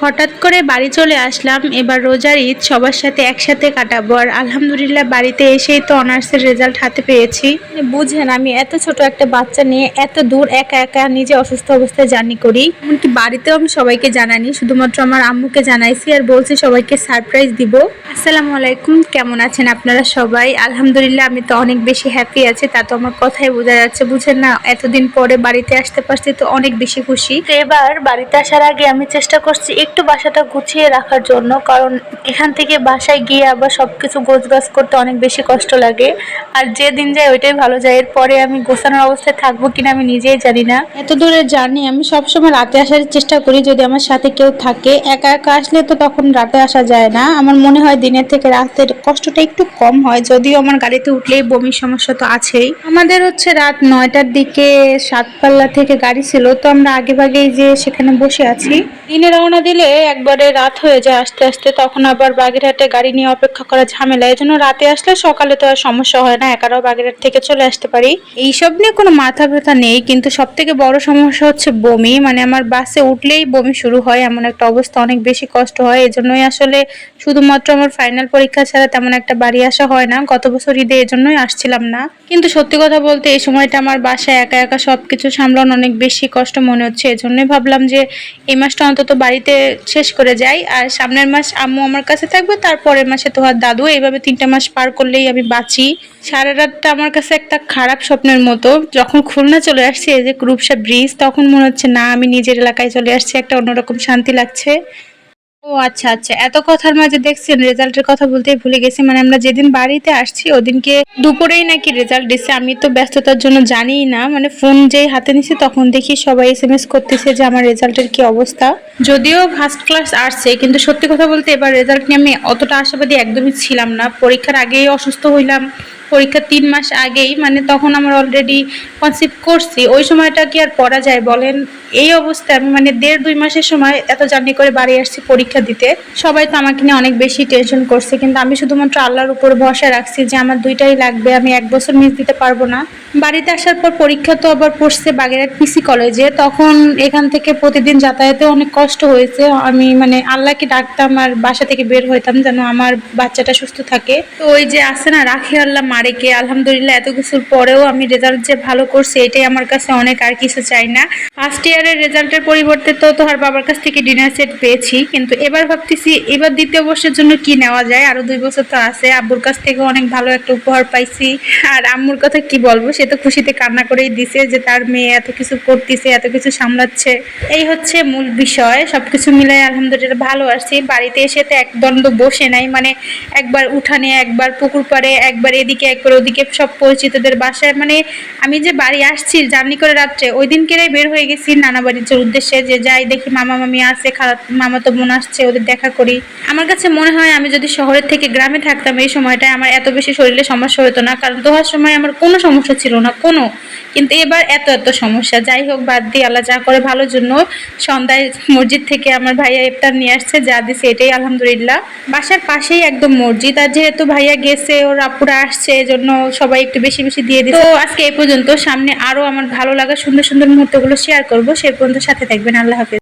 হঠাৎ করে বাড়ি চলে আসলাম। এবার রোজার ঈদ সবার সাথে একসাথে কাটাবো। আর আলহামদুলিল্লাহ বাড়িতে এসেই তো অনার্সের রেজাল্ট হাতে পেয়েছি। বুঝেন, আমি এত ছোট একটা বাচ্চা নিয়ে এত দূর একা একা নিজে অসুস্থ অবস্থায় জার্নি করি। এমনকি বাড়িতেও আমি সবাইকে জানাইনি, শুধুমাত্র আমার আম্মুকে জানাইছি আর বলছি সবাইকে সারপ্রাইজ দিব। আসসালামু আলাইকুম, কেমন আছেন আপনারা সবাই? আলহামদুলিল্লাহ আমি তো অনেক বেশি হ্যাপি আছি, তা তো আমার কথাই বোঝা যাচ্ছে। বুঝেন না, এতদিন পরে বাড়িতে আসতে পারছি তো অনেক বেশি খুশি। তো এবার বাড়িতে আসার আগে আমি চেষ্টা করছি একটু বাসাটা গুছিয়ে রাখার জন্য, কারণ এখান থেকে বাসায় গিয়ে আবার সবকিছু গোছগাছ করতে অনেক বেশি কষ্ট লাগে। আর যে দিন যায় ওইটাই ভালো যায়, এরপরে আমি গোছানোর অবস্থায় থাকবো কিনা আমি নিজেই জানি না। এত দূরের জার্নি আমি সবসময় রাতে আসার চেষ্টা করি, যদি আমার সাথে কেউ থাকে। একা একা আসলে তো তখন রাতে আসা যায় না। আমার মনে হয় দিনের থেকে রাতের কষ্টটা একটু কম হয়, যদিও আমার গাড়িতে উঠলেই বমির সমস্যা তো আছেই। আমাদের হচ্ছে রাত 9টার দিকে সাতপাল্লা থেকে গাড়ি ছিল, তো আমরা আগে ভাগেই যে সেখানে বসে আছি। দিনে রওনা দিলে একবারে রাত হয়ে যায় আসতে আসতে, তখন আবার বাগেরহাটে গাড়ি নিয়ে অপেক্ষা করা ঝামেলা। এই জন্য রাতে আসলে সকালে তো আর সমস্যা হয় না, একারাও বাগেরহাট থেকে চলে আসতে পারি। এইসব নিয়ে কোনো মাথা ব্যথা নেই, কিন্তু সব থেকে বড় সমস্যা হচ্ছে বমি। মানে আমার বাসে উঠলেই বমি শুরু হয়, এমন একটা অবস্থা, অনেক বেশি কষ্ট হয়। এজন্যই আসলে শুধুমাত্র আমার ফাইনাল পরীক্ষা ছাড়া তেমন একটা বাড়ি আসা হয় না। গত বছর ঈদে এজন্যই আসছিলাম না। কিন্তু সত্যি কথা বলতে এই সময়টা আমার বাসায় একা একা সবকিছু সামলানো অনেক বেশি কষ্ট মনে হচ্ছে। এজন্যই ভাবলাম যে এই মাসটা অন্তত বাড়িতে শেষ করে যাই, আর সামনের মাস আম্মু আমার কাছে থাকবে, তারপরের মাসে তো আর দাদু। এইভাবে 3টা মাস পার করলেই আমি বাঁচি। সারা রাতটা আমার কাছে একটা খারাপ স্বপ্নের মতো। যখন খুলনা চলে আসছি, এই যে রূপসা ব্রিজ, তখন মনে হচ্ছে না আমি নিজের এলাকায় চলে আসছি, একটা অন্যরকম শান্তি লাগছে। ও আচ্ছা আচ্ছা, এত কথার মাঝে দেখছেন রেজাল্টের কথা বলতেই ভুলে গেছি। মানে আমরা যেদিন বাড়িতে আসছি ওদিনকে দুপুরেই নাকি রেজাল্ট দিচ্ছে। আমি তো ব্যস্ততার জন্য জানিই না, মানে ফোন যেই হাতে নিছি তখন দেখি সবাই এসএমএস করতেছে যে আমার রেজাল্টের কি অবস্থা। যদিও ফার্স্ট ক্লাস আসছে, কিন্তু সত্যি কথা বলতে এবার রেজাল্ট নিয়ে আমি অতটা আশাবাদী একদমই ছিলাম না। পরীক্ষার আগেই অসুস্থ হইলাম, পরীক্ষার 3 মাস আগেই, মানে তখন আমার অলরেডি কনসিভ করছি। ওই সময়টা কি আর পড়া যায় বলেন? এই অবস্থায় আমি মানে 1.5-2 মাসের সময় এত জার্নি করে বাড়ি আসছি পরীক্ষা দিতে। সবাই তো আমাকে নিয়ে অনেক বেশি টেনশন করছে, কিন্তু আমি শুধুমাত্র আল্লাহর উপর ভরসা রাখছি যে আমার দুইটাই লাগবে, আমি 1 বছর মিস দিতে পারবো না। বাড়িতে আসার পর পরীক্ষা তো আবার পড়ছে বাগেরহাট পিসি কলেজে, তখন এখান থেকে প্রতিদিন যাতায়াতে অনেক কষ্ট হয়েছে। আমি মানে আল্লাহকে ডাকতাম আর বাসা থেকে বের হইতাম যেন আমার বাচ্চাটা সুস্থ থাকে। তো ওই যে আছে না, রাখি আল্লাহ মারেকে, আলহামদুলিল্লাহ এত কিছুর পরেও আমি রেজাল্ট যে ভালো করছি এটাই আমার কাছে অনেক, আর কিছু চাই না। ফার্স্ট ইয়ারের রেজাল্টের পরিবর্তে তো তোহার বাবার কাছ থেকে ডিনার সেট পেয়েছি, কিন্তু এবার ভাবতেছি এবার দ্বিতীয় বর্ষের জন্য কি নেওয়া যায়। আরো 2 বছর তো আছে। আব্বুর কাছ থেকে অনেক ভালো একটা উপহার পাইছি। আর আম্মুর কথা কি বলবো, সে তো খুশিতে কান্না করেই দিছে যে তার মেয়ে এত কিছু করতেছে, এত কিছু সামলাচ্ছে। এই হচ্ছে মূল বিষয়। সবকিছু মিলাই আলহামদুলিল্লাহ ভালো আসছি। বাড়িতে এসে তো এক দ্বন্দ্ব বসে নাই, মানে একবার উঠানে, একবার পুকুর পাড়ে, একবার এদিকে একবার ওদিকে, সব পরিচিতদের বাসায়। মানে আমি যে বাড়ি আসছি জার্নি করে রাত্রে, ওই দিনকেরাই বের হয়ে গেছি নানা বাড়ির উদ্দেশ্যে, যে যাই দেখি মামা মামি আছে, মামা তো বোন আসছে, ওদের দেখা করি। আমার কাছে মনে হয় আমি যদি শহরের থেকে গ্রামে থাকতাম এই সময়টায় আমার এত বেশি শরীরে সমস্যা হতো না, কারণ দোহার সময় আমার কোনো সমস্যা ছিল না কোনো। কিন্তু এবার এত এত সমস্যা। যাই হোক, বাদ দিয়ে আল্লাহ যা করে ভালোর জন্য। সন্ধ্যায় মসজিদ থেকে আমার ভাইয়া ইফতার নিয়ে আসছে, যা দিছে এটাই আলহামদুলিল্লাহ। বাসার পাশেই একদম মসজিদ, আর যেহেতু ভাইয়া গেছে, ওর আপুরা আসছে, এজন্য সবাই একটু বেশি বেশি দিয়ে দিচ্ছে। তো আজকে এই পর্যন্ত, সামনে আরো আমার ভালো লাগা সুন্দর সুন্দর মুহূর্তগুলো শেয়ার করবো। সে পর্যন্ত সাথে থাকবেন। আল্লাহ হাফেজ।